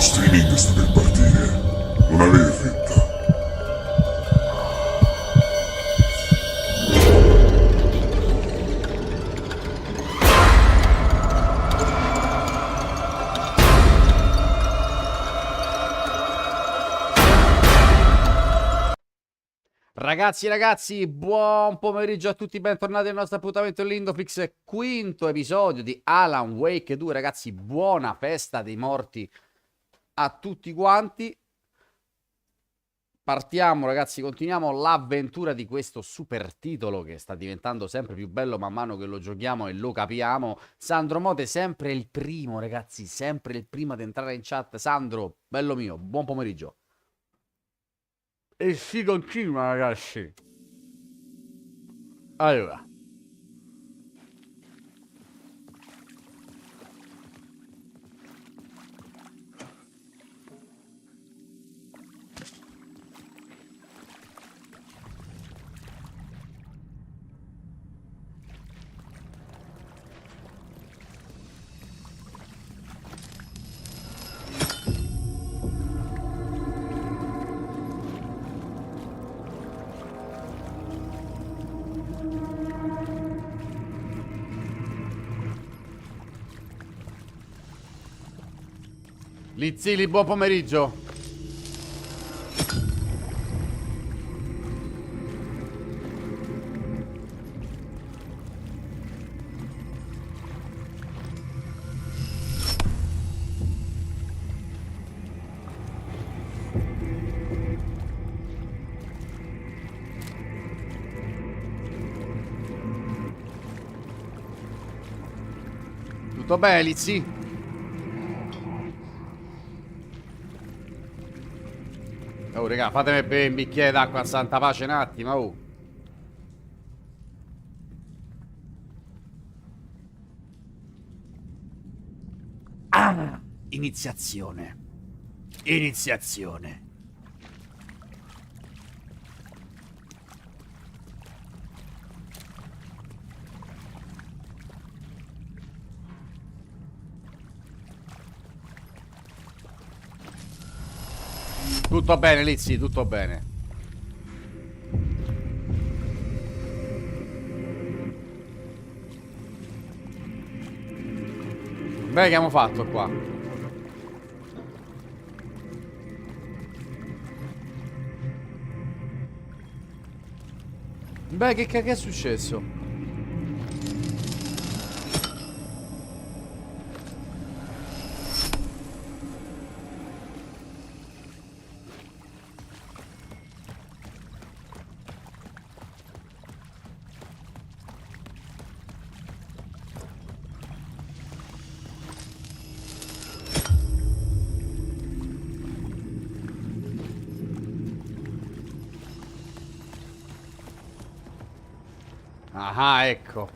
streaming sta per partire. Non avete fretta. Ragazzi, buon pomeriggio a tutti, bentornati al nostro appuntamento Lindoflix, quinto episodio di Alan Wake 2. Ragazzi, buona festa dei morti a tutti quanti. Partiamo, ragazzi, continuiamo l'avventura di questo super titolo che sta diventando sempre più bello man mano che lo giochiamo e lo capiamo. Sandro Mote, sempre il primo, ragazzi, sempre il primo ad entrare in chat. Sandro, bello mio, buon pomeriggio. E si continua, ragazzi. Allora, Lizzili, buon pomeriggio. Tutto bene, Lizzi? Oh, raga, fatemi bere un bicchiere d'acqua a santa pace un attimo, oh. Ah, iniziazione. Iniziazione. Tutto bene, Lizzi, tutto bene. Beh, che abbiamo fatto qua? Beh, che è successo? Ah, ecco.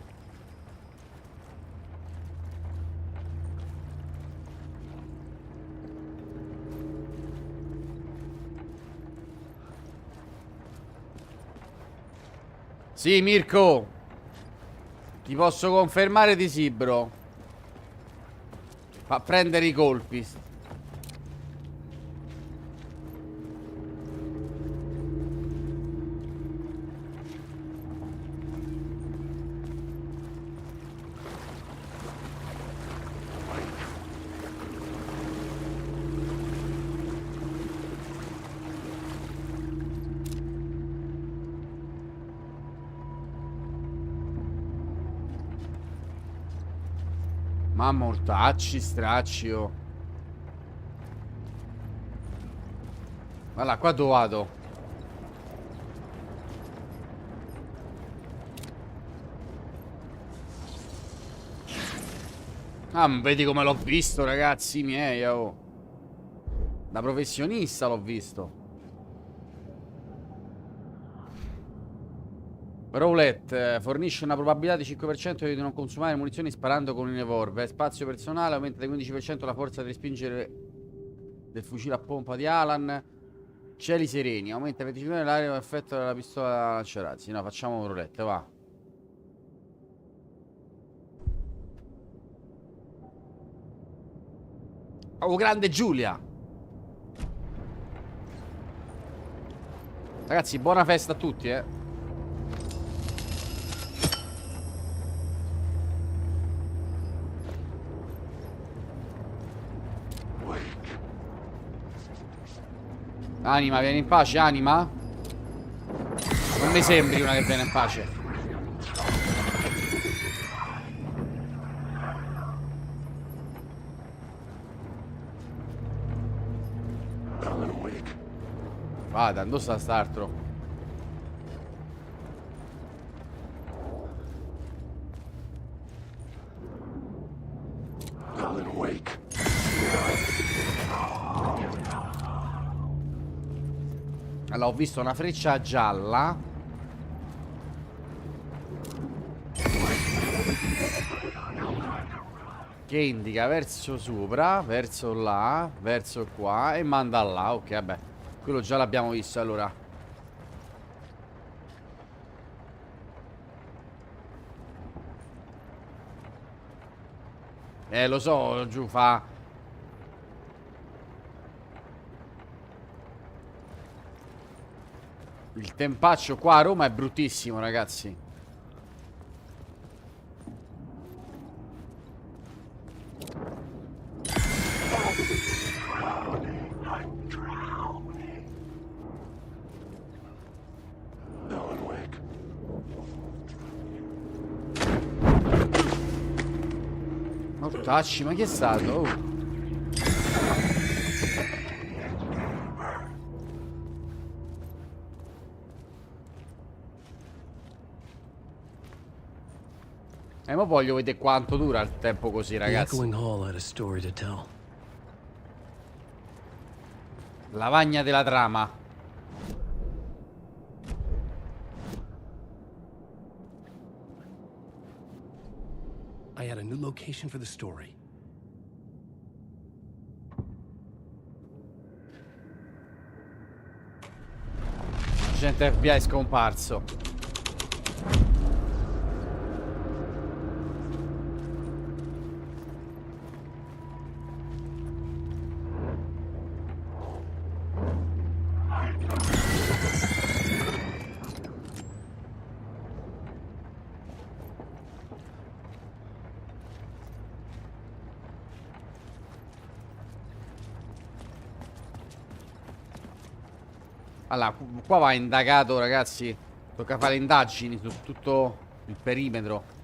Sì, Mirko. Ti posso confermare di sì, bro. Fa prendere i colpi. Ma mortacci, stracci, oh. Guarda, qua dove vado? Ah, vedi come l'ho visto, ragazzi miei, oh. Da professionista l'ho visto. Roulette fornisce una probabilità di 5% di non consumare munizioni sparando con un revolver. Spazio personale aumenta di 15% la forza di respingere del fucile a pompa di Alan. Cieli sereni, aumenta 25% l'area effetto della pistola lanciarazzi. No, facciamo roulette, va. Oh, grande Giulia. Ragazzi, buona festa a tutti, eh. Anima, vieni in pace, anima? Non mi sembri una che viene in pace. Vada, dove sta st'altro? Allora, ho visto una freccia gialla. Che indica verso sopra, verso là, verso qua e manda là. Ok, vabbè. Quello già l'abbiamo visto, allora. Lo so, giù fa... Il tempaccio qua a Roma è bruttissimo, ragazzi. Mortacci, ma chi è stato? Oh. Ma voglio vedere quanto dura il tempo così, ragazzi. Lavagna della trama. I had a new location for the story. Agente FBI è scomparso. Allora, qua va indagato, ragazzi. Tocca fare indagini su tutto il perimetro.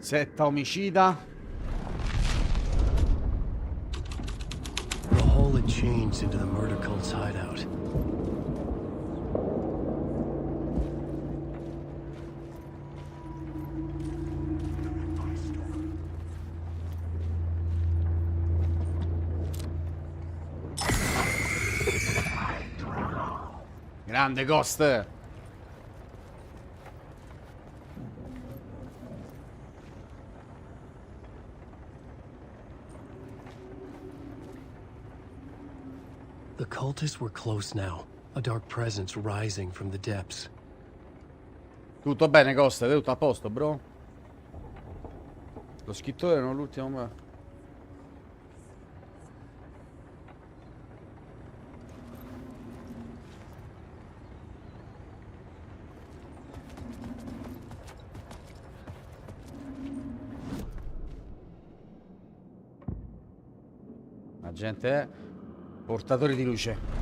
Setta omicida. The hole had changed into the murder cult's hideout. Grande Ghost. The cultists were close now, a dark presence rising from the depths. Tutto bene, Ghost? Tutto a posto, bro? Lo scrittore non l'ultimo. La gente è portatori di luce.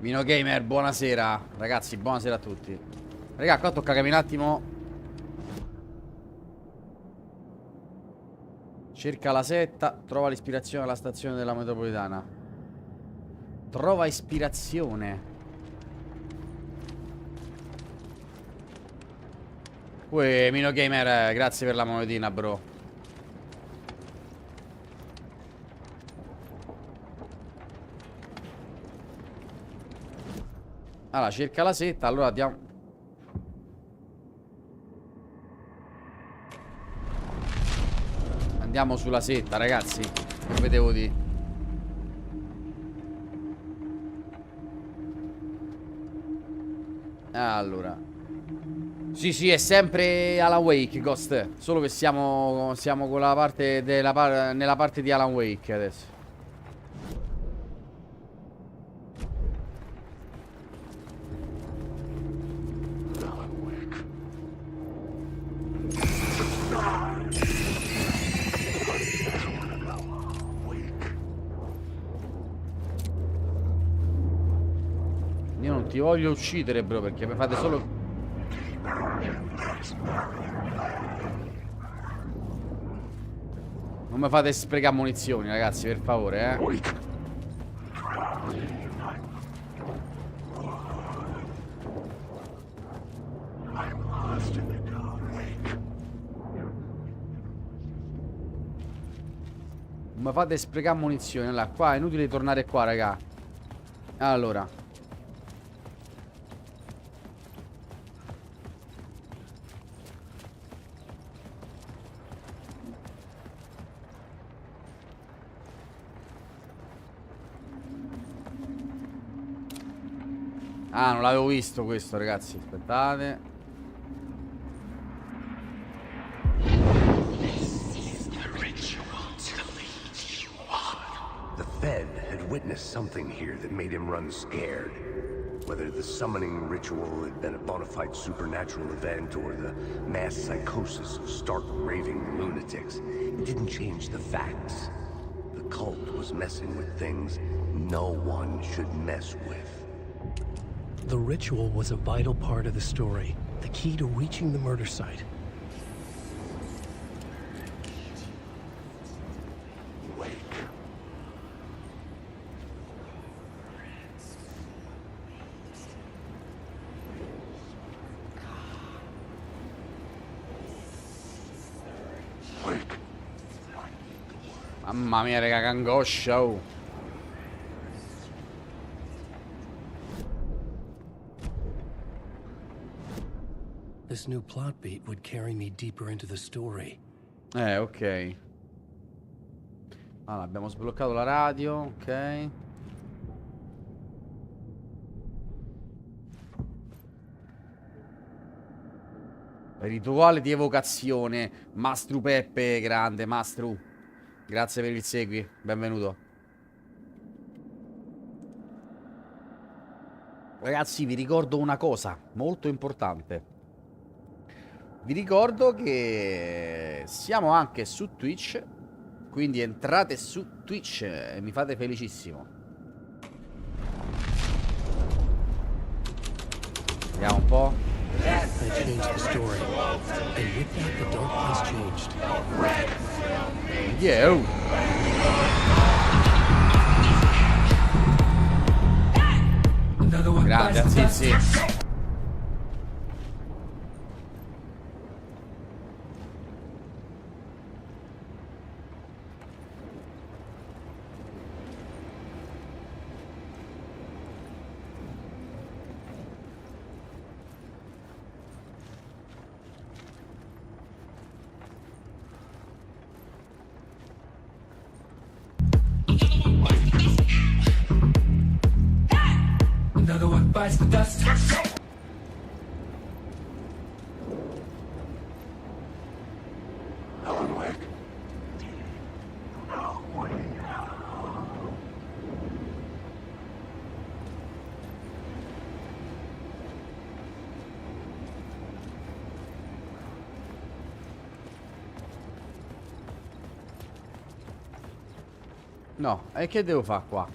Mino Gamer, buonasera. Ragazzi, buonasera a tutti. Raga, qua tocca capire un attimo. Cerca la setta. Trova l'ispirazione alla stazione della metropolitana. Trova ispirazione. Uè, Mino Gamer, grazie per la monetina, bro. Allora, cerca la setta, allora diamo... Andiamo sulla setta, ragazzi. Come devo dire? Allora. Sì, è sempre Alan Wake, Ghost. Solo che siamo con la parte nella parte di Alan Wake adesso. Io non ti voglio uccidere, bro, perché mi fate solo... Non mi fate sprecare munizioni, ragazzi, per favore, eh. Non mi fate sprecare munizioni. Allora, qua è inutile tornare qua, raga. Allora. Ah, non l'avevo visto questo, ragazzi. Aspettate. The Fed had witnessed something here that made him run scared. Whether the summoning ritual had been a bona fide supernatural event or the mass psychosis of stark raving lunatics, it didn't change the facts. The cult was messing with things no one should mess with. The ritual was a vital part of the story, the key to reaching the murder site. Mamma mia, raga, che angoscia, oh. This new plot beat would carry me deeper into the story. Ok. Allora, abbiamo sbloccato la radio, ok. Rituale di evocazione. Mastru Peppe, grande, Mastru. Grazie per il segui, benvenuto. Ragazzi, vi ricordo una cosa molto importante. Vi ricordo che siamo anche su Twitch, quindi entrate su Twitch e mi fate felicissimo. Vediamo un po'. I changed the story, and with that, the dark place changed. Yeah. Grande, Azizi. Another one bites the dust. No, e che devo fare qua?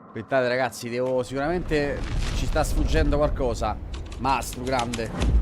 Aspettate ragazzi, devo sicuramente... Ci sta sfuggendo qualcosa. Mastro grande.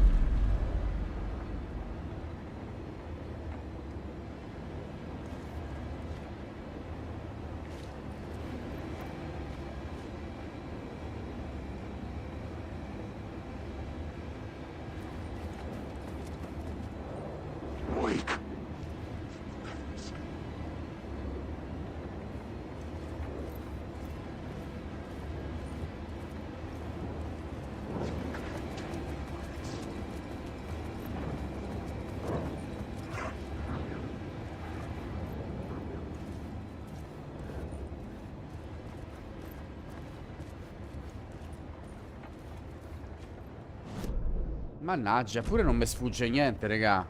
Mannaggia, pure non mi sfugge niente, raga.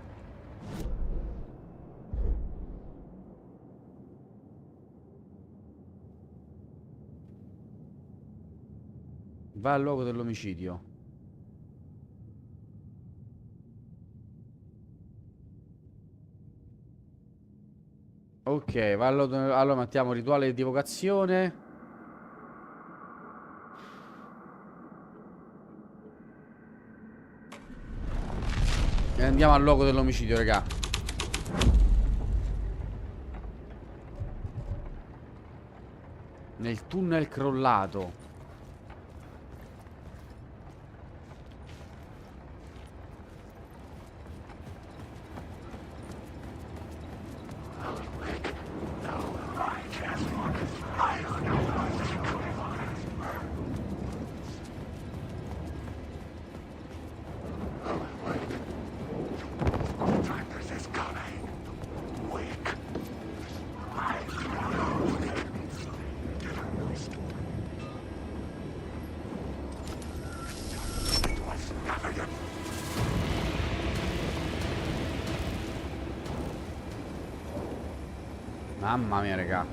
Va al luogo dell'omicidio. Ok, va allora mettiamo rituale di evocazione. E andiamo al luogo dell'omicidio, raga. Nel tunnel crollato. Mamma mia, raga.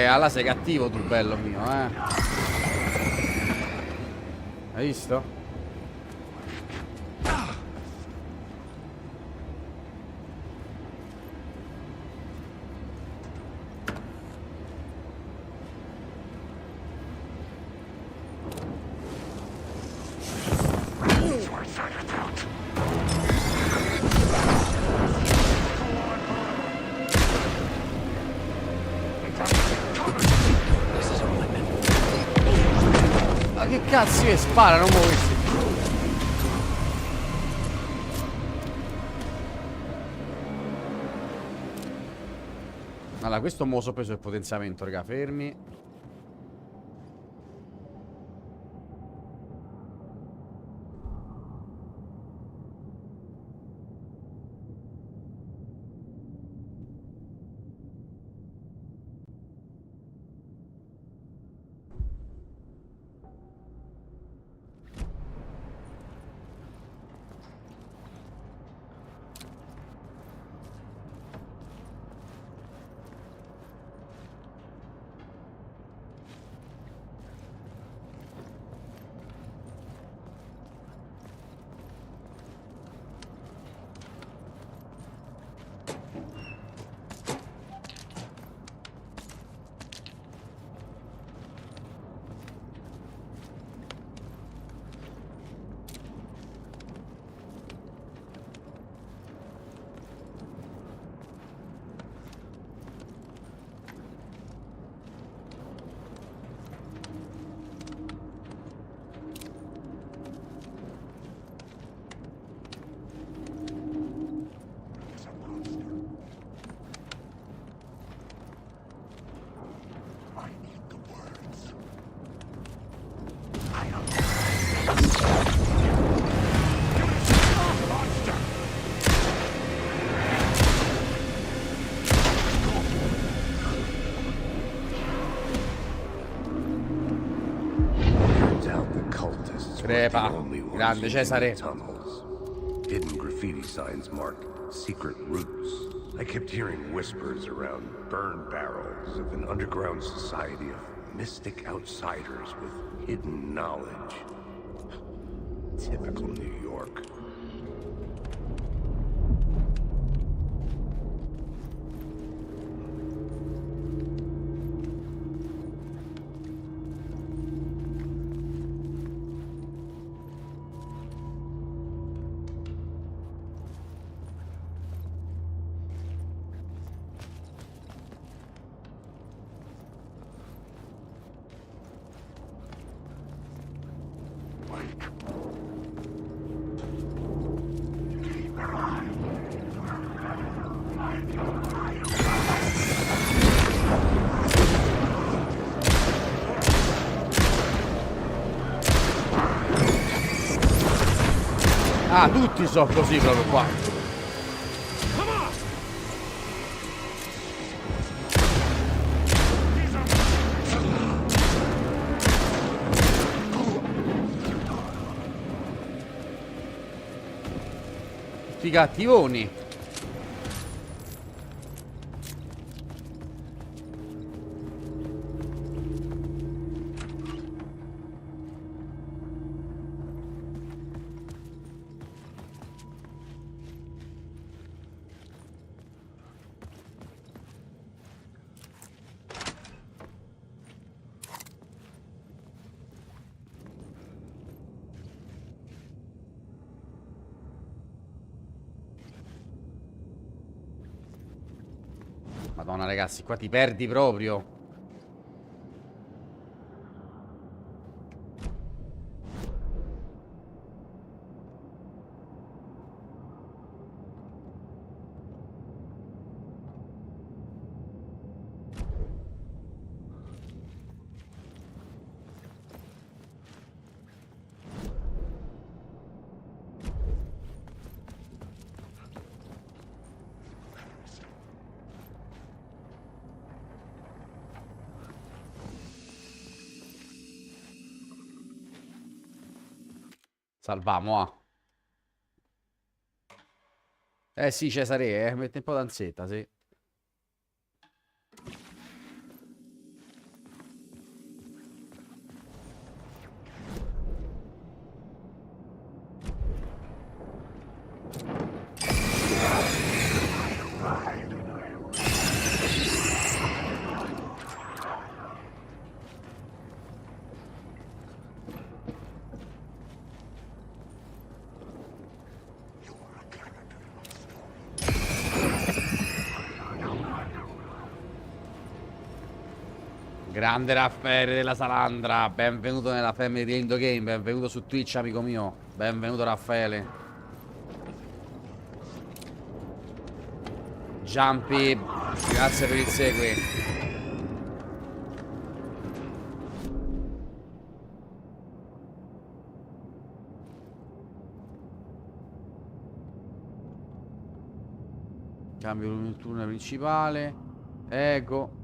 Alla sei cattivo tu, bello mio, eh. Hai visto? Che cazzo che sparano mo questi? Allora, questo mo so preso il potenziamento, raga, fermi. Crepa, grande Cesare. Hidden graffiti signs mark secret routes. I kept hearing whispers around burn barrels of an underground society of mystic outsiders with hidden knowledge. Typical New York. Ah, tutti sono così proprio qua. Tutti cattivoni. Madonna ragazzi, qua ti perdi proprio. Salviamo, ah. Eh sì, Cesare, mette un po' d'anzetta, sì. Grande Raffaele della Salandra, benvenuto nella family di Indo Game, benvenuto su Twitch amico mio, benvenuto Raffaele. Jumpy, grazie per il segui. Cambio il turno principale, ecco.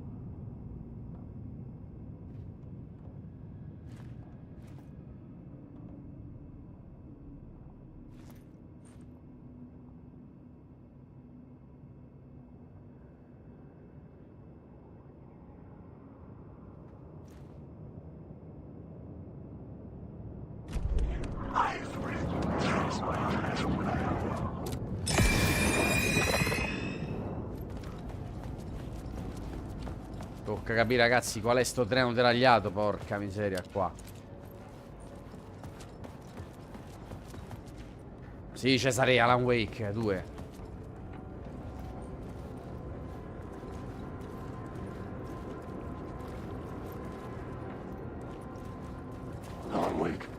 Tocca capire ragazzi qual è sto treno deragliato, porca miseria qua. Sì, Cesare, Alan Wake 2. Alan Wake.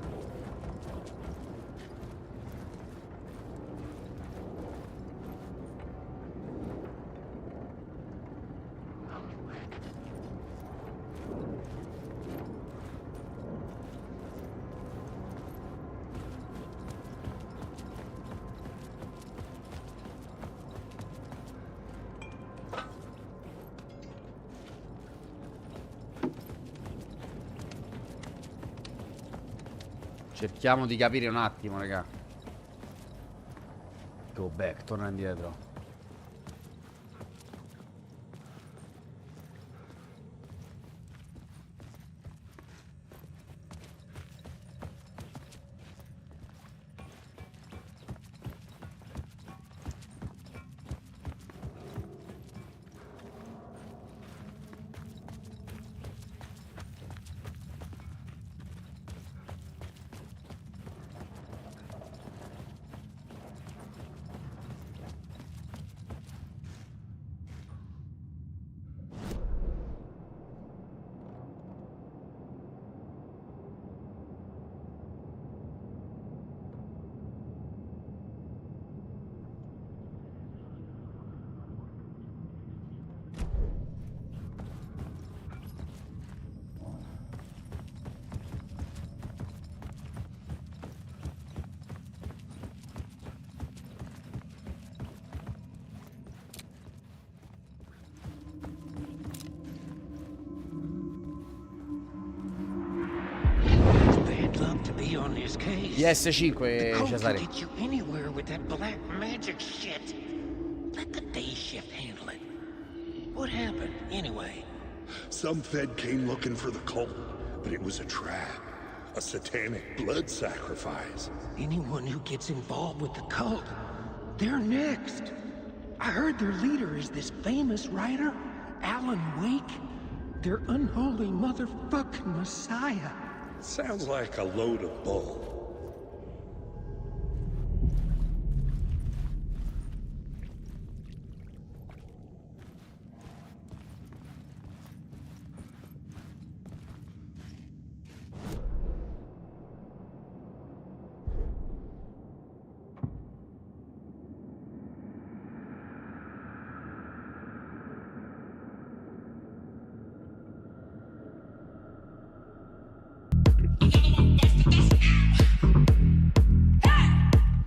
Cerchiamo di capire un attimo, raga. Go back, torna indietro. case. PS5, The cult can Cesare. get you anywhere with that black magic shit. Let the day shift handle it. What happened, anyway? Some Fed came looking for the cult, but it was a trap. A satanic blood sacrifice. Anyone who gets involved with the cult, they're next. I heard their leader is this famous writer, Alan Wake. Their unholy motherfucking messiah. Sounds like a load of bull.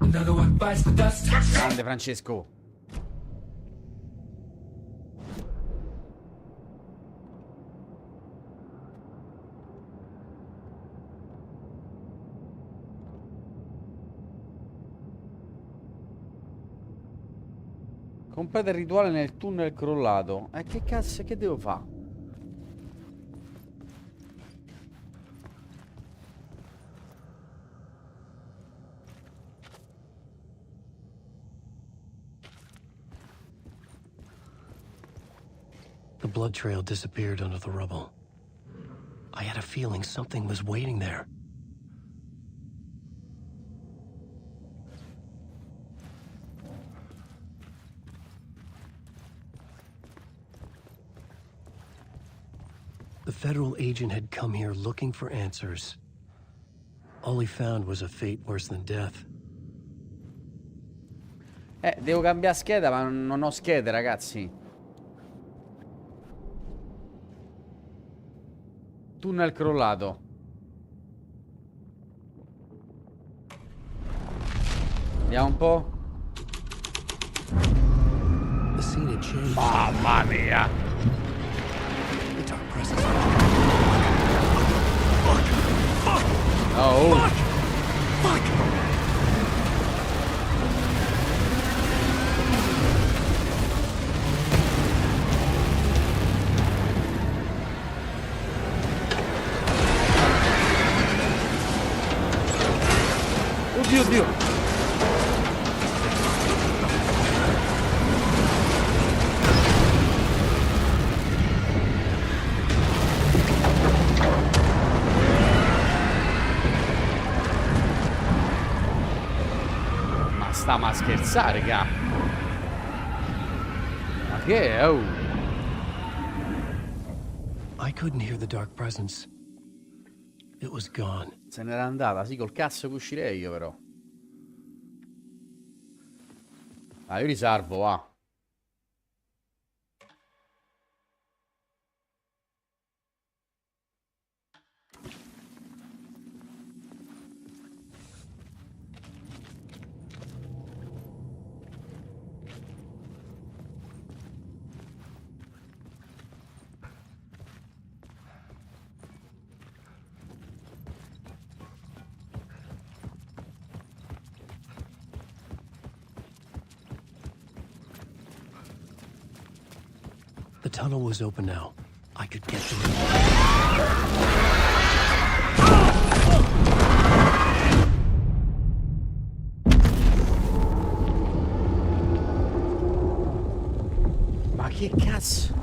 Another one bites the dust. Grande Francesco. Completa il rituale nel tunnel crollato. E che cazzo, che devo fare? The blood trail disappeared under the rubble. I had a feeling something was waiting there. The federal agent had come here looking for answers. All he found was a fate worse than death. Devo cambiare scheda, ma non ho schede, ragazzi. Tunnel crollato. Vediamo un po'. The scene had changed. Mamma mia. The dark presence. Oh. Oddio, oddio. Ma sta a scherzare, raga. Ma che è? Oh. I couldn't hear the dark presence. It was gone. Se n'era andata, sì, col cazzo che uscirei io però. Ah, io risalvo, va. The tunnel was open now. I could get through it. Ma che cazzo?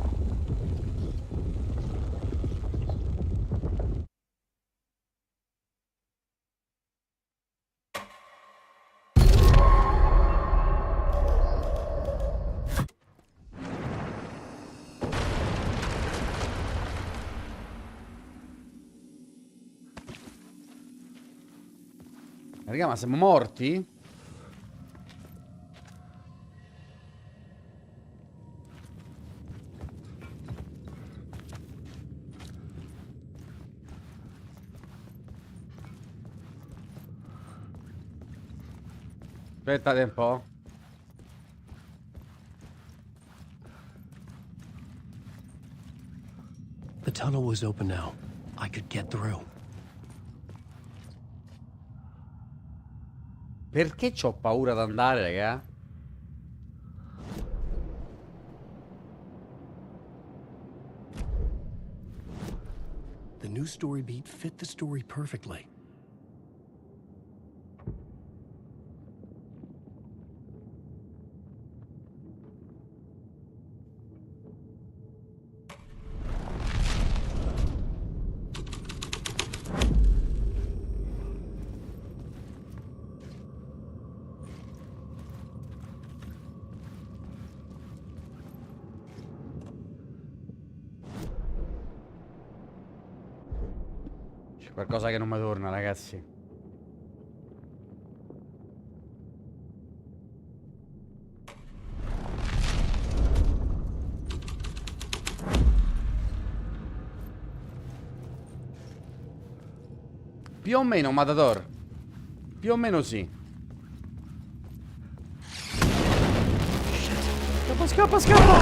Raga, ma siamo morti? Aspettate un po'. The tunnel was open now. I could get through. Perché c'ho paura ad andare, raga? The new story beat fit the story perfectly. C'è qualcosa che non mi torna, ragazzi. Più o meno, Matador. Più o meno sì. Scappa, scappa, scappa!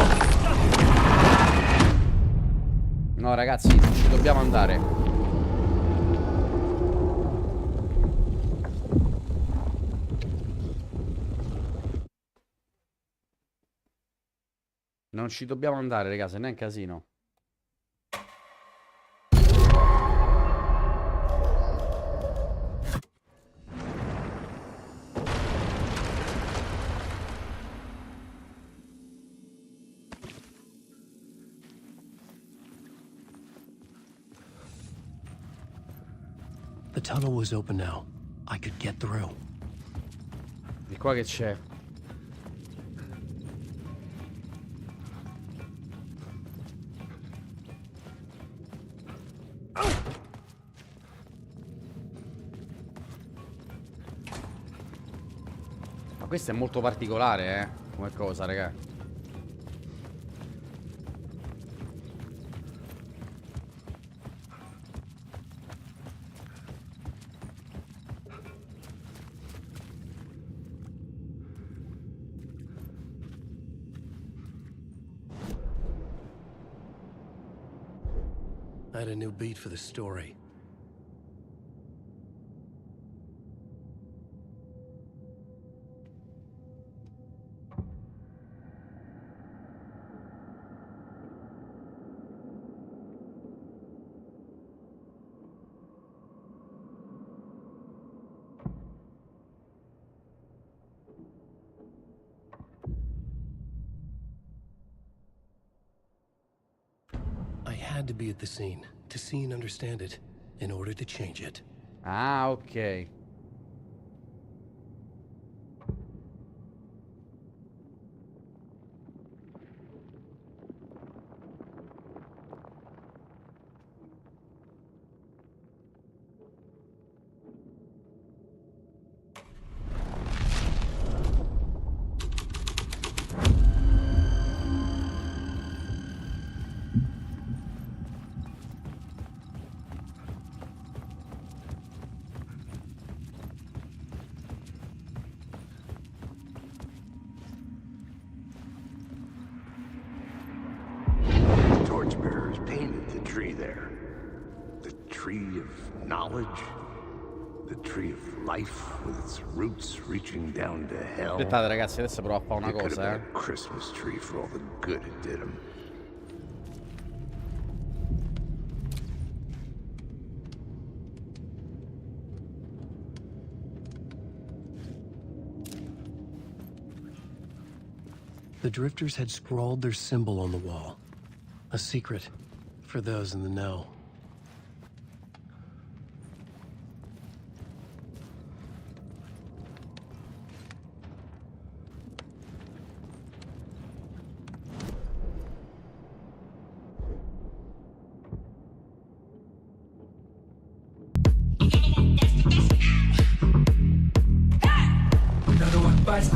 No, ragazzi, ci dobbiamo andare. Non ci dobbiamo andare, raga, se no è un casino. The tunnel was open now. I could get through. Di qua che c'è? Ma questo è molto particolare, come cosa, raga. I had a new beat for the story. I had to be at the scene, to see and understand it, in order to change it. Ah, ok. Torchbearers painted the tree there. The tree of knowledge. The tree of life with its roots reaching down to hell. Aspettate, ragazzi, adesso provo a fare una It could have cosa, been a Christmas tree for all the good it did him. The drifters had scrawled their symbol on the wall. A secret for those in the know.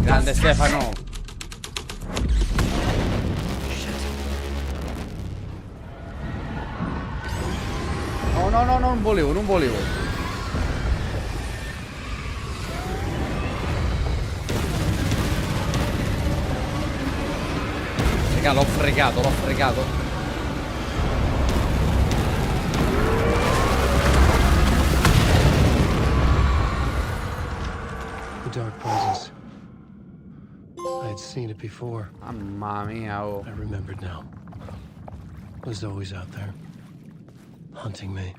Grande Stefano. Oh, no, no, non volevo, non volevo. Raga, l'ho fregato, l'ho fregato. The dark seen it before. Mamma mia, oh. I remembered now. It was always out there, hunting me.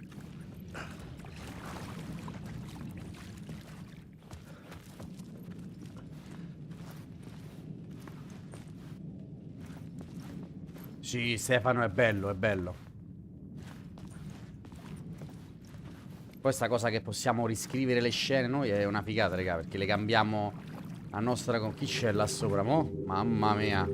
Sì, Stefano, è bello, è bello. Poi sta cosa che possiamo riscrivere le scene noi è una figata, raga, perché le cambiamo a nostra con chi c'è là sopra, mo? Mamma mia.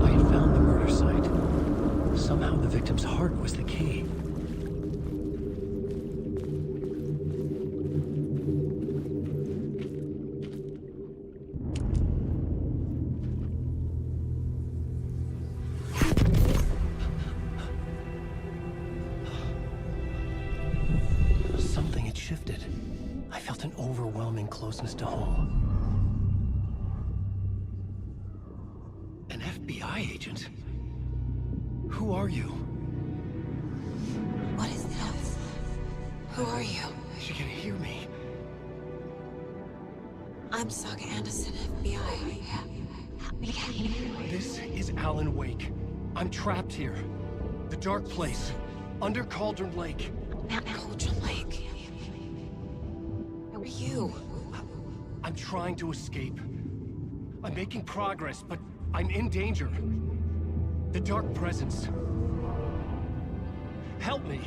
I had found the murder site. Somehow the victim's heart was the key. Something had shifted. I felt an overwhelming closeness to home. An FBI agent? Who are you? What is this? Who are you? She can hear me. I'm Saga Anderson, FBI. This is Alan Wake. I'm trapped here. The dark place. Under Cauldron Lake. Cauldron Lake. Who are you? I'm trying to escape. I'm making progress, but I'm in danger. The dark presence. Help me.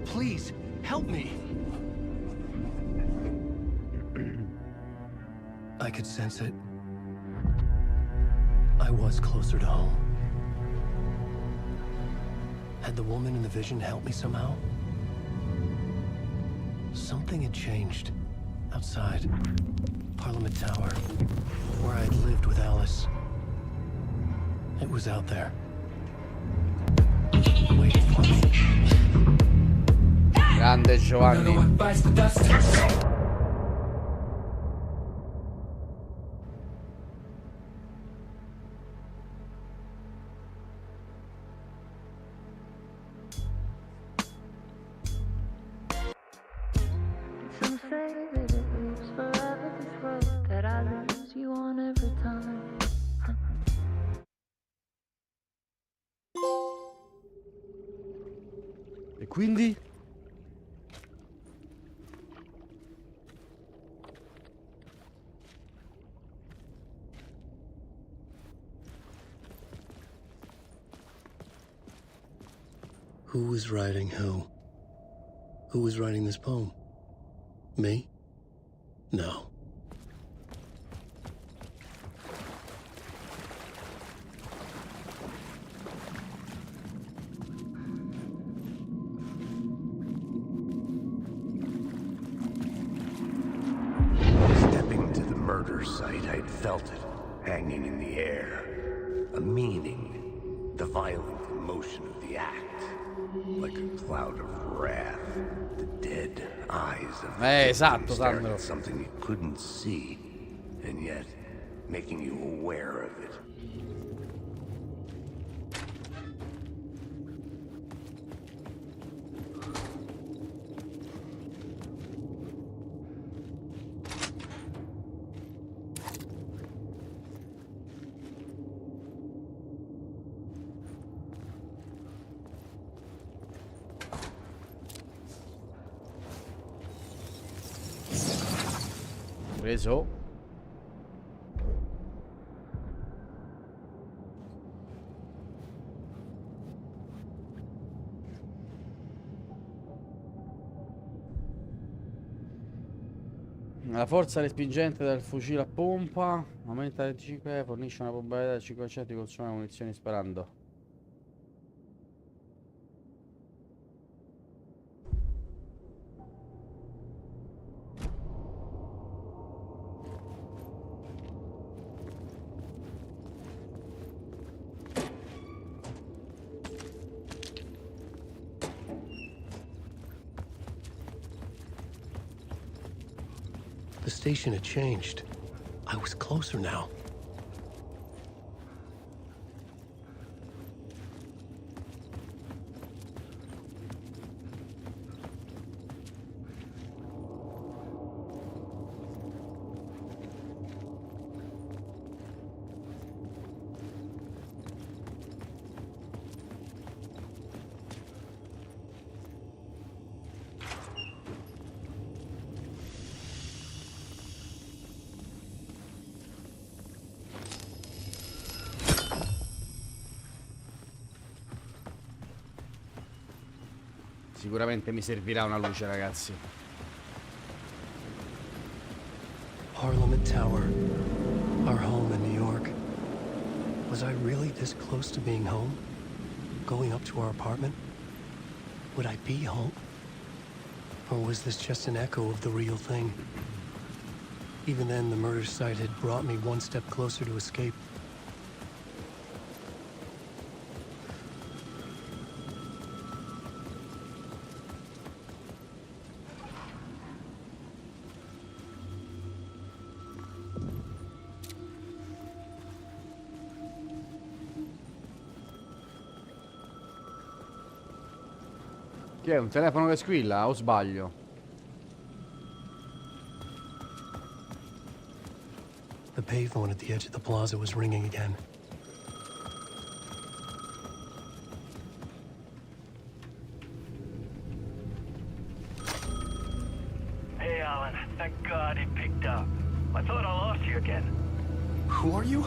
Please, help me. I could sense it. I was closer to home. Had the woman in the vision helped me somehow? Something had changed. Outside. Parliament Tower. Where I'd lived with Alice. It was out there. Waiting for me. Grande Giovanni. What bites the dust? Some say that it leaves forever this road that I lose you on every time. E quindi? Who was writing who? Who was writing this poem? Me? No. Stepping to the murder site, I'd felt it, hanging in the air. A meaning, the violent emotion of the act. Like a cloud of wrath, the dead eyes of the esatto, staring Sandro. at something you couldn't see, and yet making you aware of it. Preso. La forza respingente del fucile a pompa aumenta del 5, fornisce una probabilità del 5% di consumare munizioni sparando. station had changed. I was closer now. Sicuramente mi servirà una luce, ragazzi. Parliament Tower, our home in New York. Was I really this close to being home? Going up to our apartment? Would I be home? Or was this just an echo of the real thing? Even then, the murder site had brought me one step closer to escape. Che è un telefono che squilla o sbaglio? The payphone at the edge of the plaza was ringing again. Hey, Alan. Thank God it picked up. I thought I lost you again. Who are you?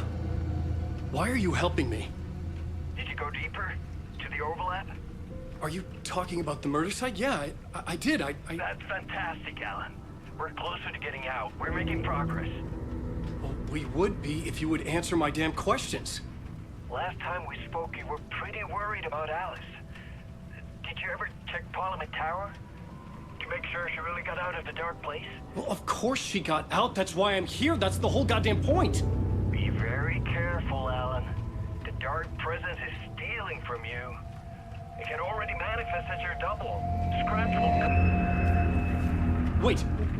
Why are you helping me? Did you go deeper? To the overlap? Are you talking about the murder site? Yeah, I did. That's fantastic, Alan. We're closer to getting out. We're making progress. Well, we would be if you would answer my damn questions. Last time we spoke, you were pretty worried about Alice. Did you ever check Parliament Tower? To make sure she really got out of the dark place? Well, of course she got out. That's why I'm here. That's the whole goddamn point. Be very careful, Alan. The dark presence is stealing from you. It can already manifest as your double. Scratch will...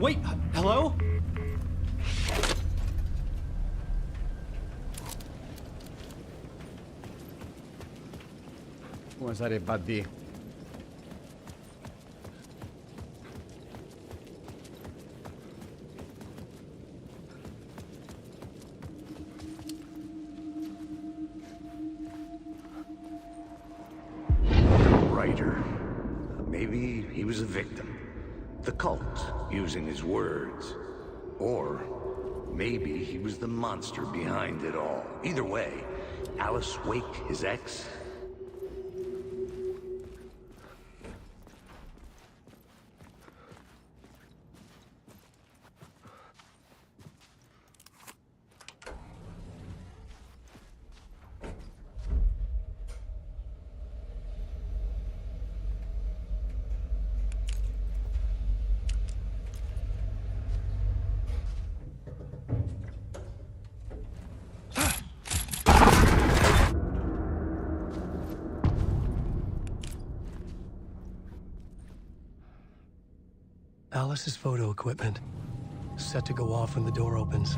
Wait, hello? Come sarebbe a dire? Writer. Maybe he was a victim. The cult, using his words. Or maybe he was the monster behind it all. Either way, Alice Wake, his ex, Alice's photo equipment. Set to go off when the door opens.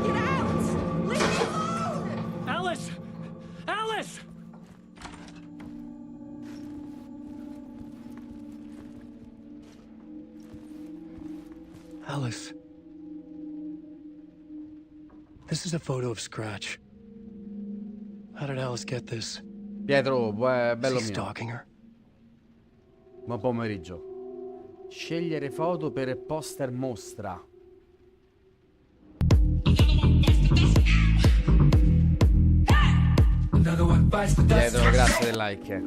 Get out! Leave me alone! Alice! Alice! Alice. This is a photo of Scratch. How did Alice get this? Pietro, bello Is he mio. stalking her? Buon pomeriggio. Scegliere foto per poster mostra. Another one bites the dust. Pietro, grazie del like.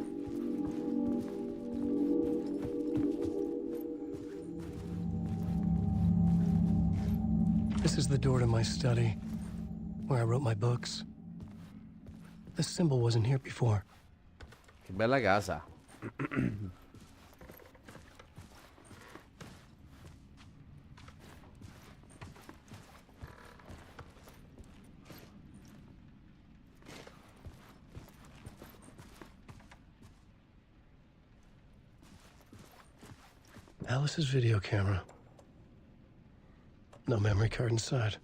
This is the door to my study, where I wrote my books. This symbol wasn't here before. Che bella casa. Alice's video camera. No memory card inside.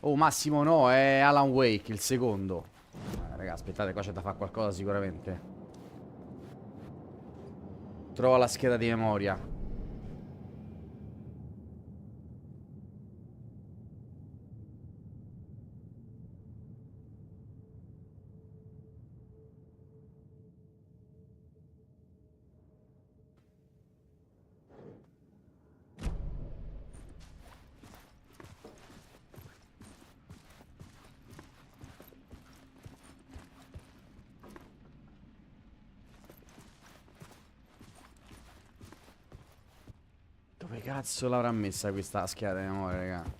Oh, Massimo no, è Alan Wake, il secondo. Raga, aspettate, qua c'è da fare qualcosa sicuramente. Trova la scheda di memoria. Dove cazzo l'avrà messa questa scheda di memoria, raga?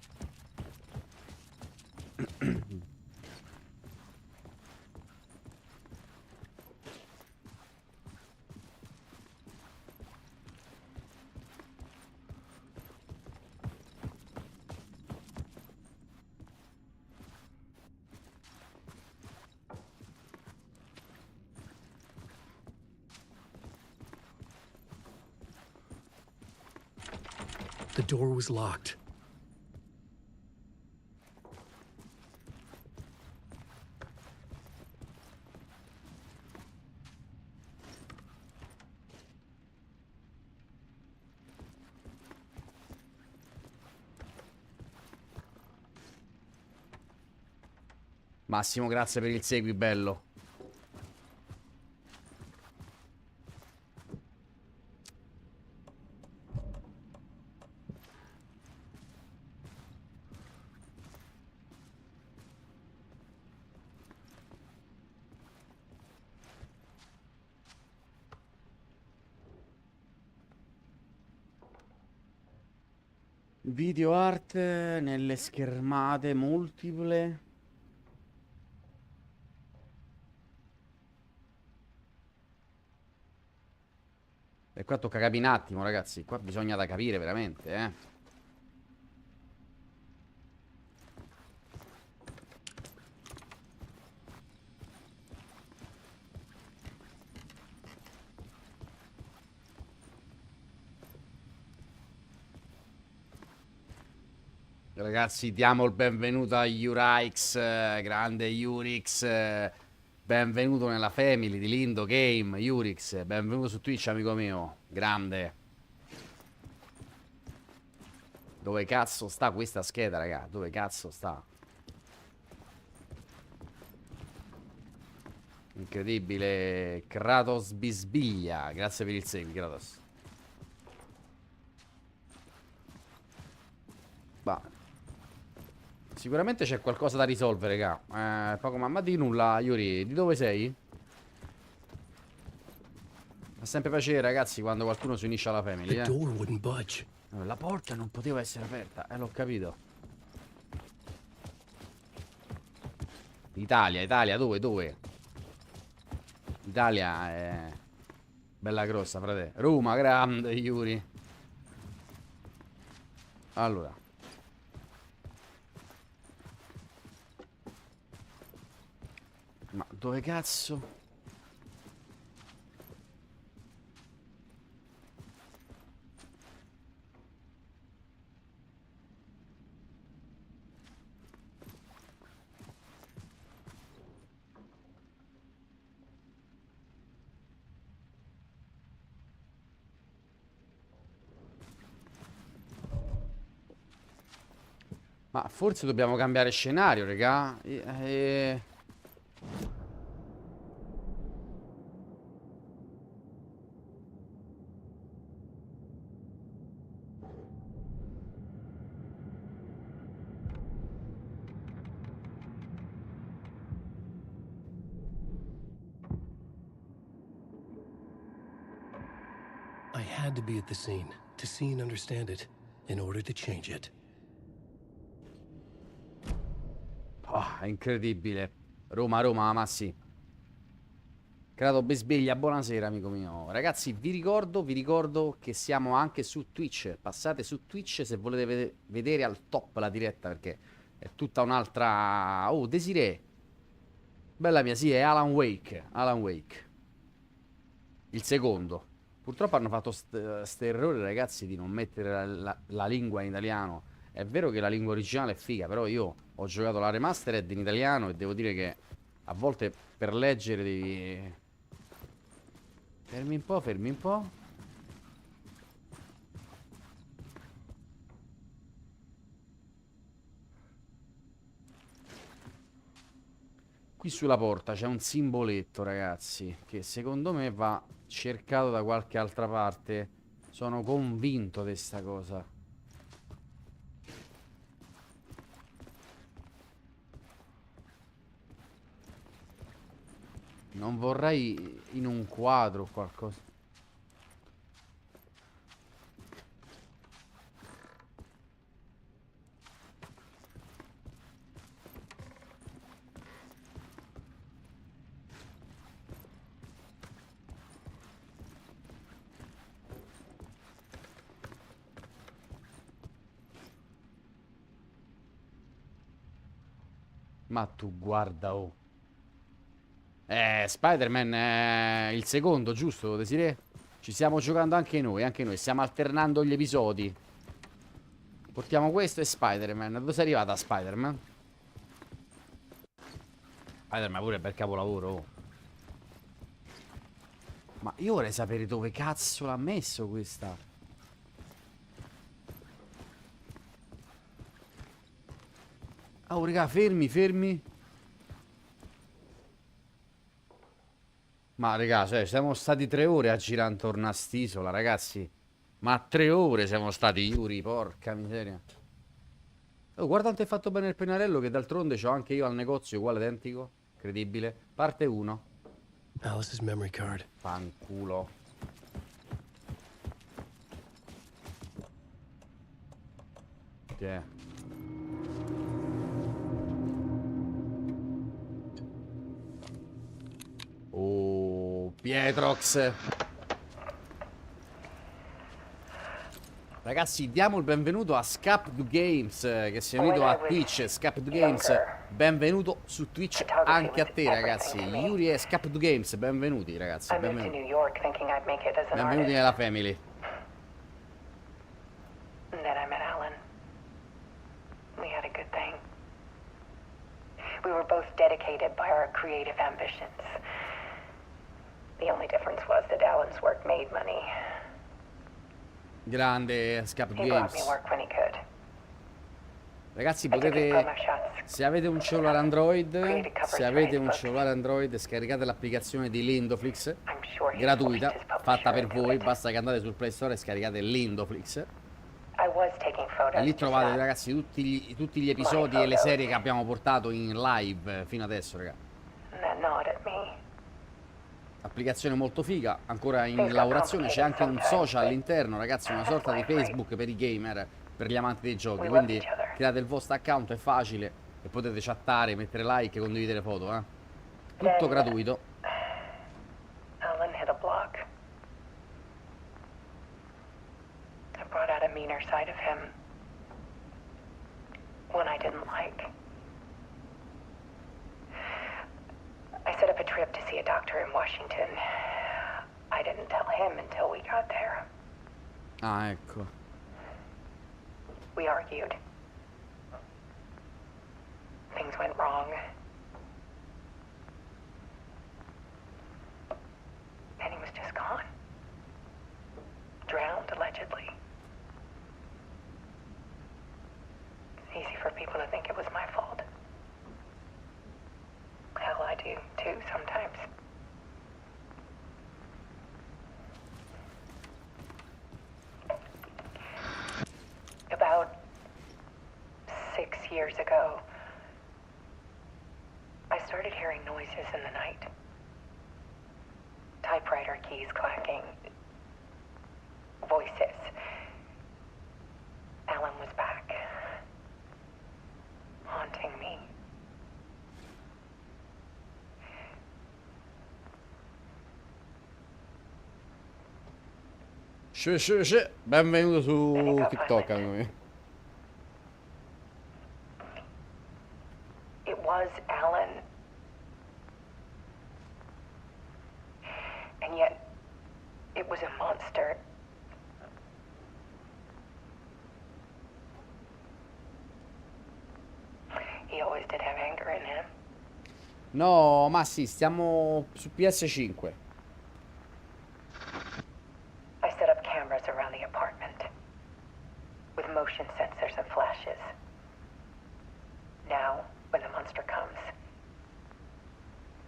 The door was locked. Massimo, grazie per il segui, bello. Video art nelle schermate multiple. E qua tocca capire un attimo, ragazzi. Qua bisogna da capire veramente, eh. Ragazzi, diamo il benvenuto a Urix, grande Urix. Benvenuto nella family di Lindo Game, Urix. Benvenuto su Twitch, amico mio. Grande. Dove cazzo sta questa scheda, raga? Dove cazzo sta? Incredibile. Kratos bisbiglia. Grazie per il segui, Kratos. Bah. Sicuramente c'è qualcosa da risolvere, raga. Poco mamma di nulla, Yuri. Di dove sei? Fa sempre piacere, ragazzi, quando qualcuno si unisce alla family, The door wouldn't budge. La porta non poteva essere aperta, l'ho capito. Italia, Italia, dove? Italia è bella grossa, frate. Roma, grande, Yuri. Allora. Ma dove cazzo? Ma forse dobbiamo cambiare scenario, raga. I had to be at the scene, to see and understand it, in order to change it. È incredibile. Roma, Roma, ma sì. Creato Besbeglia, buonasera amico mio. Ragazzi, vi ricordo che siamo anche su Twitch. Passate su Twitch se volete vedere al top la diretta, perché è tutta un'altra... Oh, Desiree. Bella mia, sì, è Alan Wake. Alan Wake. Il secondo. Purtroppo hanno fatto st'errore, ragazzi, di non mettere la lingua in italiano. È vero che la lingua originale è figa, però io ho giocato la remastered in italiano e devo dire che a volte per leggere devi... Fermi un po', fermi un po'. Qui sulla porta c'è un simboletto, ragazzi, che secondo me va cercato da qualche altra parte. Sono convinto di sta cosa. Non vorrei in un quadro o qualcosa. Ma tu guarda, oh. Spider-Man è il secondo, giusto, Desiree? Ci stiamo giocando anche noi, stiamo alternando gli episodi. Portiamo questo e Spider-Man. Dove sei arrivata Spider-Man? Spider-Man pure è per capolavoro, oh. Ma io vorrei sapere dove cazzo l'ha messo questa. Oh, raga, fermi, fermi. Ma raga, cioè, siamo stati 3 ore a girare intorno a st'isola, ragazzi. Ma 3 ore siamo stati, Yuri, porca miseria. Oh, guarda quanto è fatto bene il pennarello, che d'altronde c'ho anche io al negozio, uguale identico. Incredibile. Parte 1. Alice's memory card. Fanculo. Tiè. Oh, Pietrox. Ragazzi, diamo il benvenuto a Scapd Games, che si è unito a Twitch. Scapd Games, benvenuto su Twitch anche a te, ragazzi. Yuri e Scapd Games, benvenuti, ragazzi. Benvenuti. Benvenuti nella family. Then I met Alan. We had a good thing. We were both dedicated by our creative ambitions. The only difference was that Alan's work made money. Grande Scapd He brought me Games. work when he could. Ragazzi, I took his potete, promo shots. se avete un cellulare Android, scaricate l'applicazione di Lindoflix, I'm sure he gratuita, forced his fatta publisher per into voi. it. Basta che andate sul Play Store e scaricate Lindoflix. I was taking photos. E lì just trovate, not ragazzi, tutti gli episodi e le serie che abbiamo portato in live fino adesso, raga. that nod at me. Applicazione molto figa, ancora in lavorazione. C'è anche un social all'interno, ragazzi, una sorta di Facebook per i gamer, per gli amanti dei giochi. Quindi create il vostro account, è facile, e potete chattare, mettere like, condividere foto, eh. Tutto gratuito. Alan hit a block. I brought out a meaner side of him. One I didn't like. I set up a trip to see a doctor in Washington. I didn't tell him until we got there. Ah, ecco. We argued. Things went wrong. And he was just gone. Drowned, allegedly. It's easy for people to think it was my fault. Hell, I do, too, sometimes. About 6 years ago, I started hearing noises in the night. Typewriter keys clacking. voices. Alan was back, haunting me. Benvenuto su TikTok, amico mio. It was Alan. And yet, it was a monster. He always did have anger in him. No, ma sì, stiamo su PS5. I set up cameras around the apartment with motion sensors and flashes. Now, when the monster comes,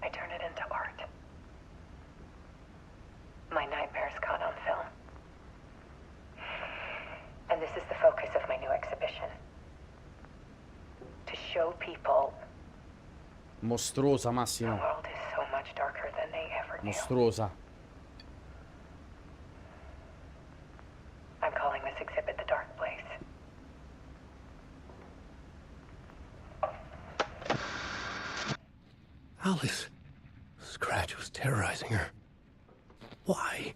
I turn it into art. My nightmares caught on film. And this is the focus of my new exhibition. To show people Mostruosa, the Massimo. world is so much darker than they ever knew. Mostruosa. I'm calling this exhibit The Dark Place. Alice. Scratch was terrorizing her. Why?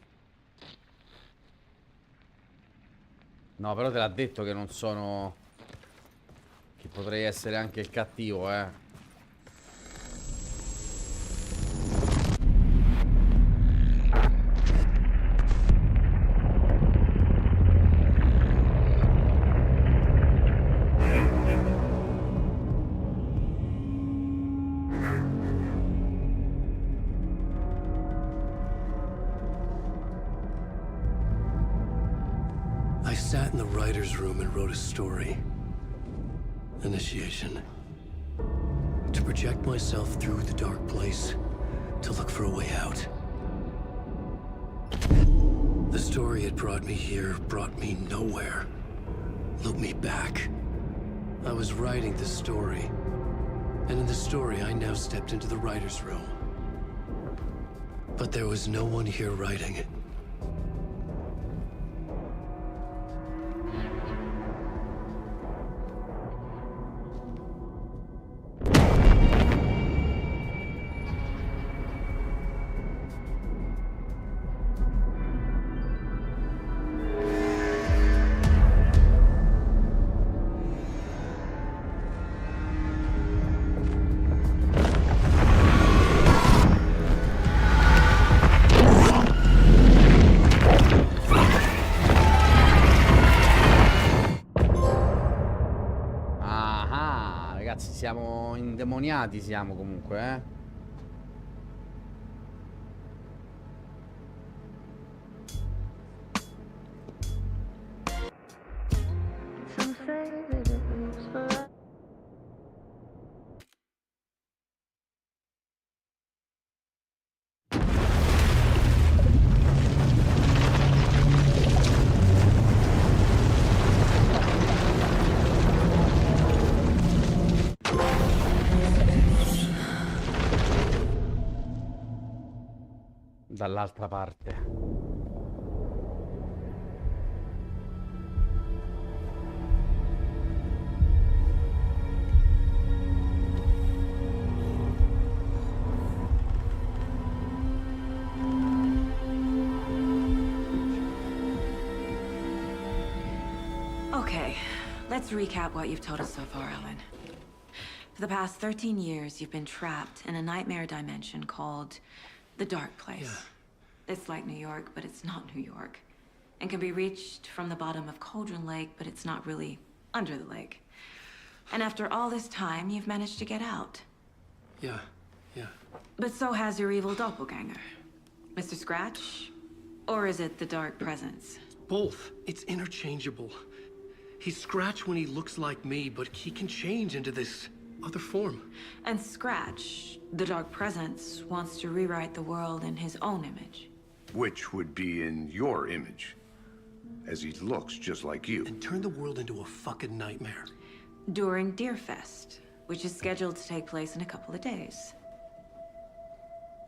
No, però te l'ha detto che non sono... Che potrei essere anche il cattivo, eh. I sat in the writer's room and wrote a story. Initiation. To project myself through the dark place, to look for a way out. The story had brought me here, brought me nowhere. Looped me back. I was writing the story. And in the story, I now stepped into the writer's room. But there was no one here writing it. Ragazzi, siamo indemoniati, siamo comunque, eh. Some say that it was forever. Dall'altra parte. Okay, let's recap what you've told us so far, Alan. For the past 13 years, you've been trapped in a nightmare dimension called the Dark Place. Yeah. It's like New York, but it's not New York. And can be reached from the bottom of Cauldron Lake, but it's not really under the lake. And after all this time, you've managed to get out. Yeah. But so has your evil doppelganger. Mr. Scratch? Or is it the Dark Presence? Both. It's interchangeable. He's Scratch when he looks like me, but he can change into this other form. And Scratch, the Dark Presence, wants to rewrite the world in his own image. Which would be in your image, as he looks just like you. And turn the world into a fucking nightmare. During Deerfest, which is scheduled to take place in a couple of days.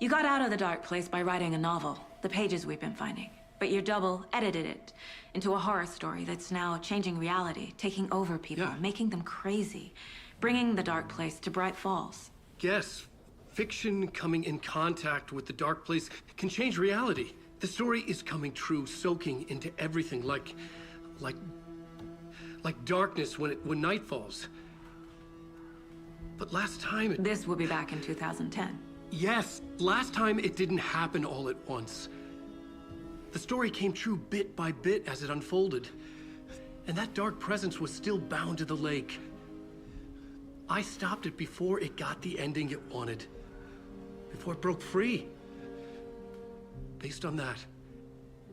You got out of the Dark Place by writing a novel, the pages we've been finding. But your double edited it into a horror story that's now changing reality, taking over people, making them crazy, bringing the dark place to Bright Falls. Yes, fiction coming in contact with the dark place can change reality. The story is coming true, soaking into everything like darkness when night falls. But last time This will be back in 2010. Yes, last time it didn't happen all at once. The story came true bit by bit as it unfolded. And that dark presence was still bound to the lake. I stopped it before it got the ending it wanted. Before it broke free. Based on that,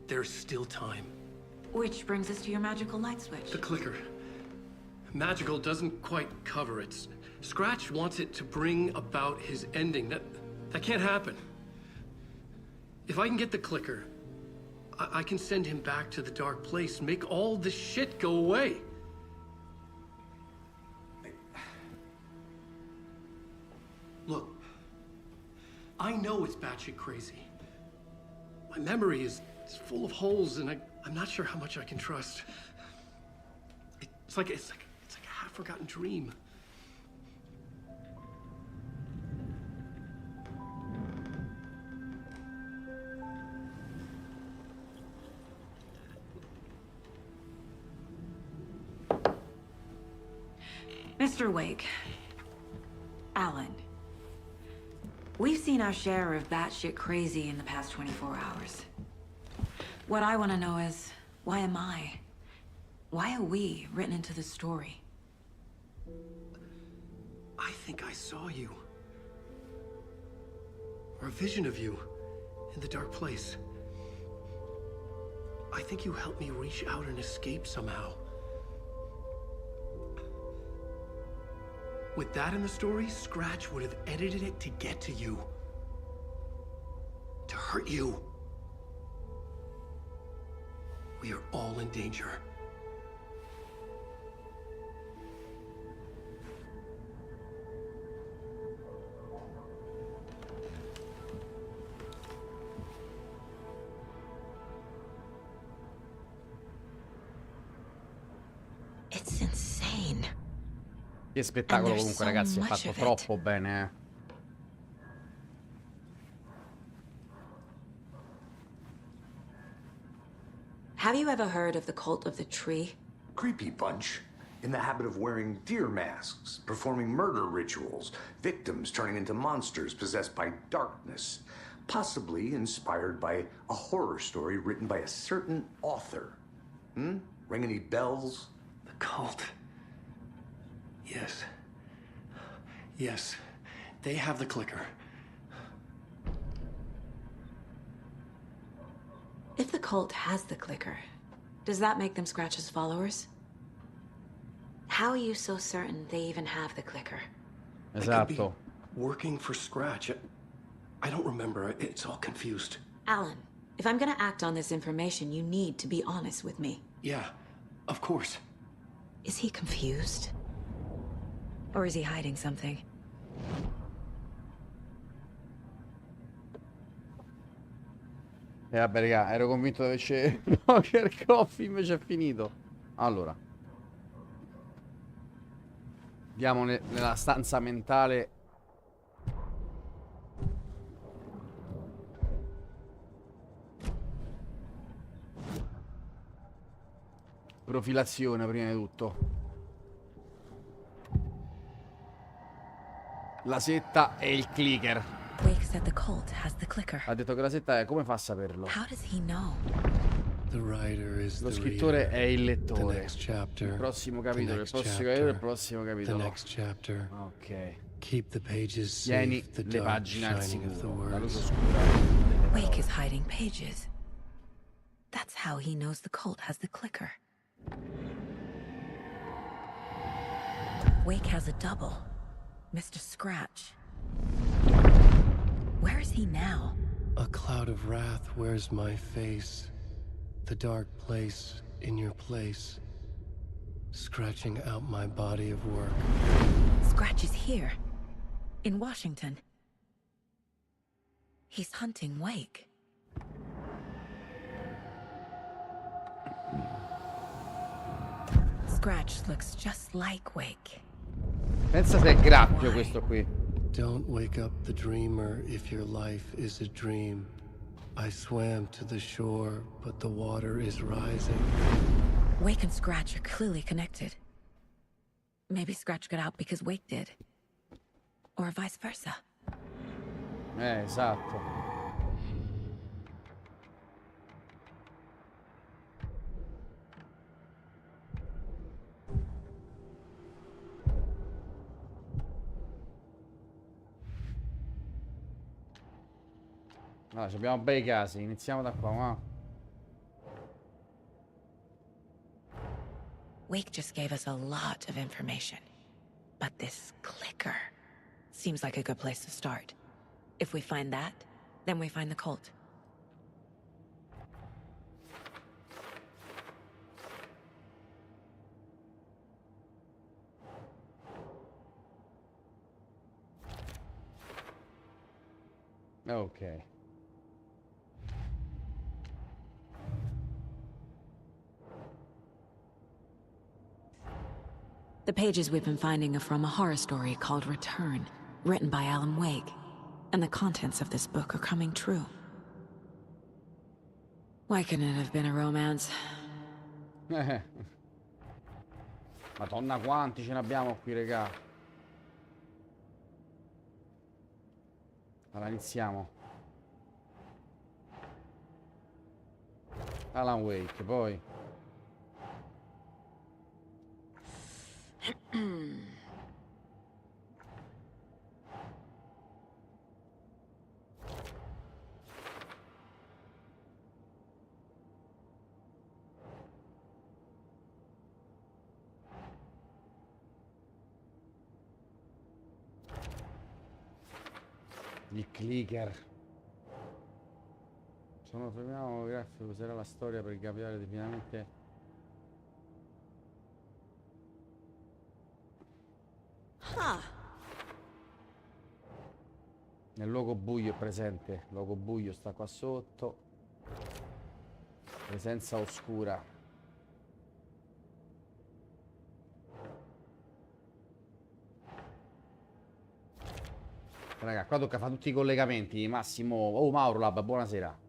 there's still time. Which brings us to your magical light switch. The clicker. Magical doesn't quite cover it. Scratch wants it to bring about his ending. That can't happen. If I can get the clicker, I can send him back to the dark place, make all this shit go away. Look, I know it's batshit crazy. My memory is full of holes, and I'm not sure how much I can trust. It's like a half-forgotten dream. Mr. Wake, Alan, we've seen our share of batshit crazy in the past 24 hours. What I want to know is, why am I? Why are we written into the story? I think I saw you. Or a vision of you in the dark place. I think you helped me reach out and escape somehow. With that in the story, Scratch would have edited it to get to you. To hurt you. We are all in danger. It's insane. Che spettacolo comunque, ragazzi, è fatto troppo bene, eh. Have you ever heard of the cult of the tree? Creepy bunch. In the habit of wearing deer masks, performing murder rituals, victims turning into monsters possessed by darkness, possibly inspired by a horror story written by a certain author. Ring any bells? The cult. Yes. Yes. They have the clicker. If the cult has the clicker, does that make them Scratch's followers? How are you so certain they even have the clicker? Esatto. Working for Scratch. I don't remember. It's all confused. Alan, if I'm gonna act on this information, you need to be honest with me. Yeah, of course. Is he confused? Or is he hiding something? E vabbè, raga, ero convinto di averci Poker Coffee, invece è finito. Allora. Andiamo nella stanza mentale. Profilazione prima di tutto. La setta e il clicker. Wake said the cult has the clicker. Ha detto che la setta è... Come fa a saperlo? How does he know? Lo scrittore è il lettore. Il prossimo capitolo, il prossimo capitolo, il prossimo capitolo. Ok. Tieni le pagine al sicuro. La luce oscura. Wake is hiding pages. That's how he knows the cult has the clicker. Wake has a double. Mr. Scratch. Where is he now? A cloud of wrath wears my face. The dark place in your place. Scratching out my body of work. Scratch is here. In Washington. He's hunting Wake. scratch looks just like Wake. Pensa se è grappio questo qui. Don't wake up the dreamer if your life is a dream. I swam to the shore, but the water is rising. Wake and Scratch are clearly connected. Maybe Scratch got out because Wake did. Or vice versa. Esatto. Allora, abbiamo bei casi, iniziamo da qua, ma. Wake just gave us a lot of information. But this clicker seems like a good place to start. If we find that, then we find the cult. Ok. The pages we've been finding are from a horror story called Return, written by Alan Wake. And the contents of this book are coming true. Why couldn't it have been a romance? Madonna, quanti ce ne abbiamo qui, regà. Allora, iniziamo. Alan Wake, poi. Il clicker. Sono fermiamo, grazie, userà la storia per capire definitivamente. Nel luogo buio è presente. Il luogo buio sta qua sotto. Presenza oscura. Raga, qua tocca fare tutti i collegamenti. Massimo. Oh, Mauro Lab, buonasera.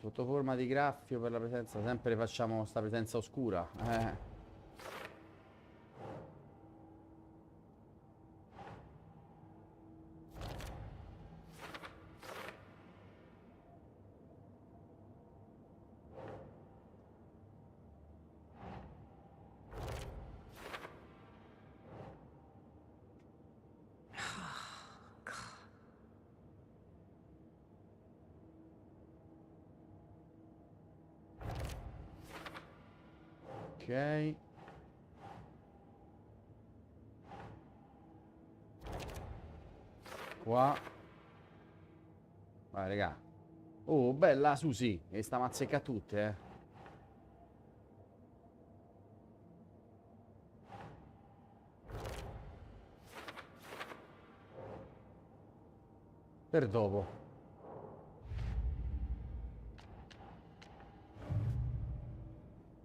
Sotto forma di graffio per la presenza. Sempre facciamo sta presenza oscura. Ok. Qua. Vai, raga. Oh, bella Susi. E sta mazzecca tutte, Per dopo.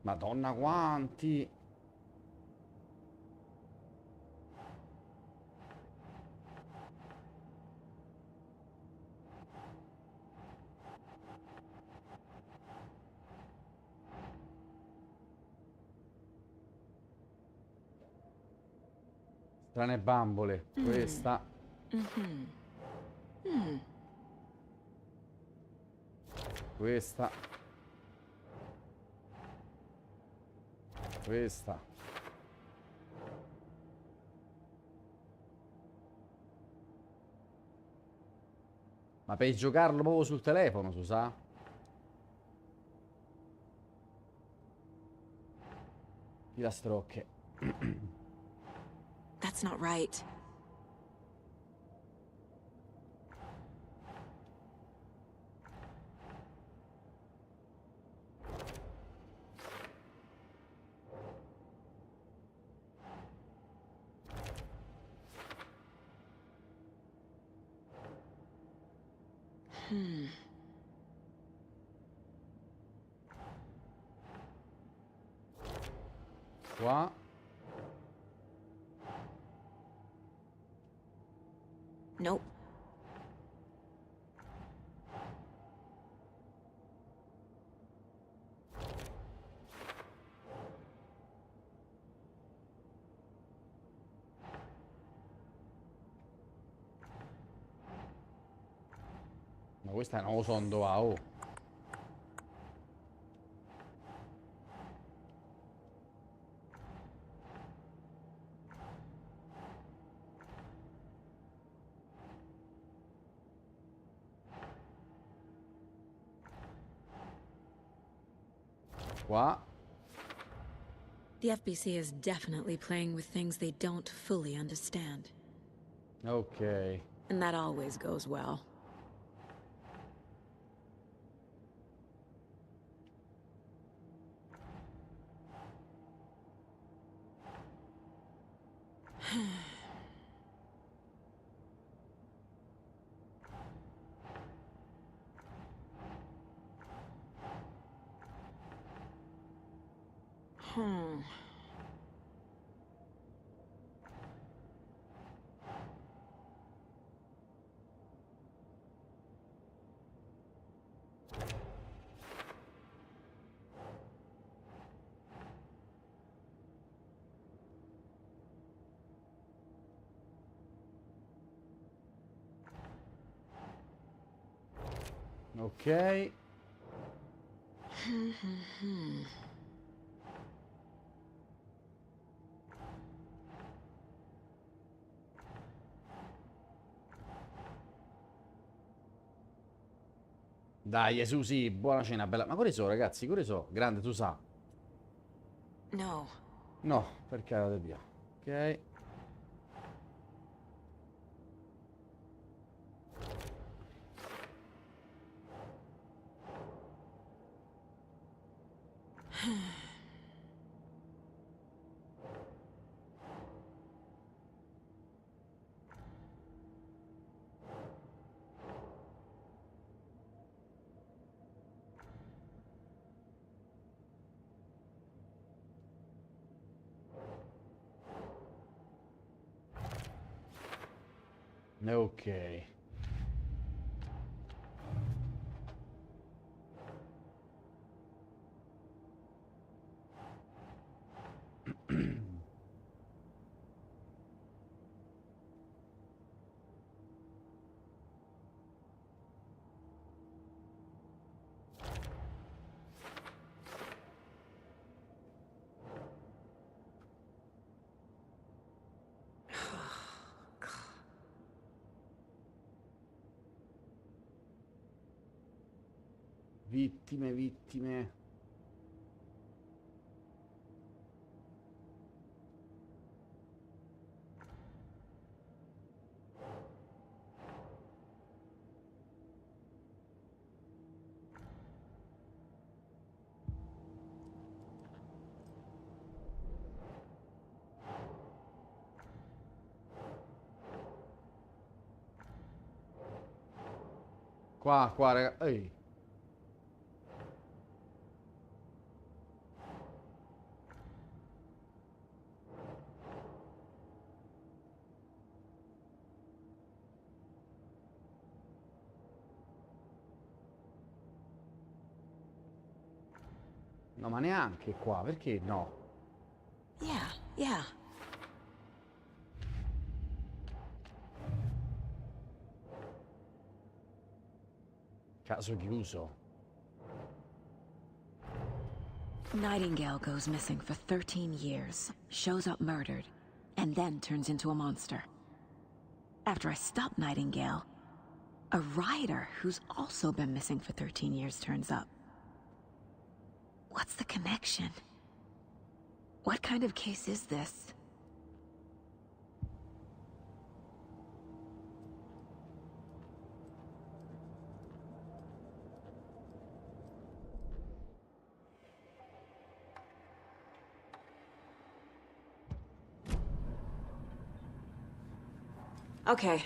Madonna quanti. Strane bambole. Questa. Questa. Questa. Ma per giocarlo proprio sul telefono, su sa? Filastrocche. That's not right. Qua. Nope. Ma questa non lo so dove va, oh. Qua. The FBC is definitely playing with things they don't fully understand. Ok. And that always goes well. Ok. Dai, Gesù, sì, buona cena, bella. Ma quali sono, ragazzi? Quali sono? Grande, tu sa. No. No, perché andate via. Ok. Ok. Vittime, vittime. Qua, raga. Ehi. No, ma neanche qua, perché no? Yeah. Caso chiuso. Nightingale goes missing for 13 years, shows up murdered, and then turns into a monster. After I stop Nightingale, a rider who's also been missing for 13 years turns up. What's the connection? What kind of case is this? Okay,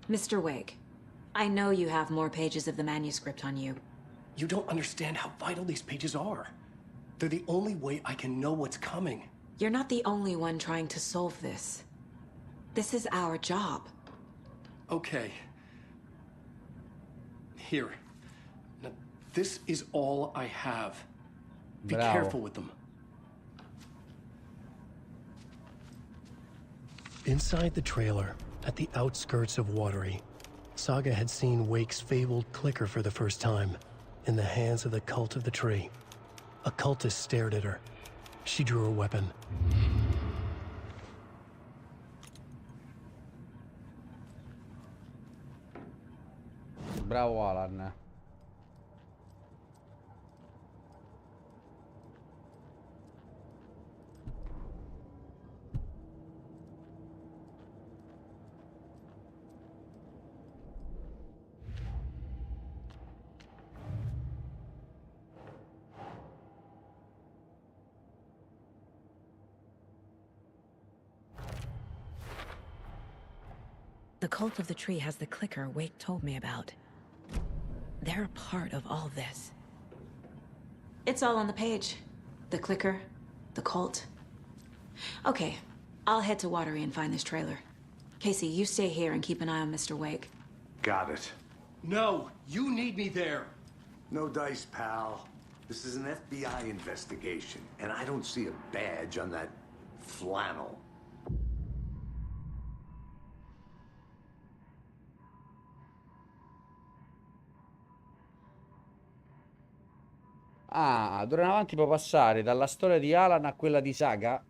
Mr. Wake. I know you have more pages of the manuscript on you. You don't understand how vital these pages are. They're the only way I can know what's coming. You're not the only one trying to solve this. This is our job. Okay. Here. Now, this is all I have. Be Bravo. careful with them. Inside the trailer, at the outskirts of Watery, Saga had seen Wake's fabled clicker for the first time, in the hands of the cult of the tree. A cultist stared at her. She drew her weapon. Bravo Alan. The cult of the tree has the clicker Wake told me about. They're a part of all this. It's all on the page. The clicker, the cult. Okay, I'll head to Watery and find this trailer. Casey, you stay here and keep an eye on Mr. Wake. Got it. No, you need me there. No dice, pal. This is an FBI investigation, and I don't see a badge on that flannel. Ah, d'ora in avanti può passare dalla storia di Alan a quella di Saga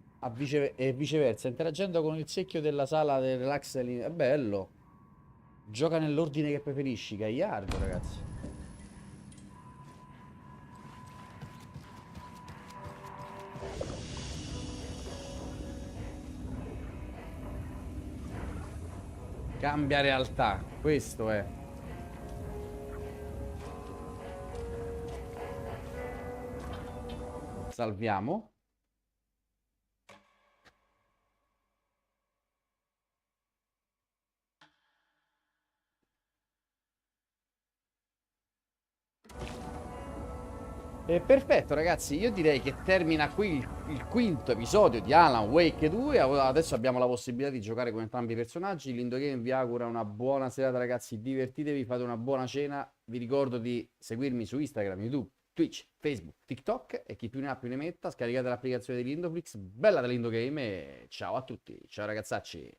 e viceversa, interagendo con il secchio della sala del relax. È bello. Gioca nell'ordine che preferisci, gagliardo, ragazzi. Cambia realtà, questo è. Salviamo. Perfetto ragazzi, io direi che termina qui il quinto episodio di Alan Wake 2. Adesso abbiamo la possibilità di giocare con entrambi i personaggi. L'Indogame vi augura una buona serata ragazzi, divertitevi, fate una buona cena. Vi ricordo di seguirmi su Instagram, YouTube, Twitch, Facebook, TikTok e chi più ne ha più ne metta. Scaricate l'applicazione dell'Indoflix, bella dell'Indogame e ciao a tutti, ciao ragazzacci.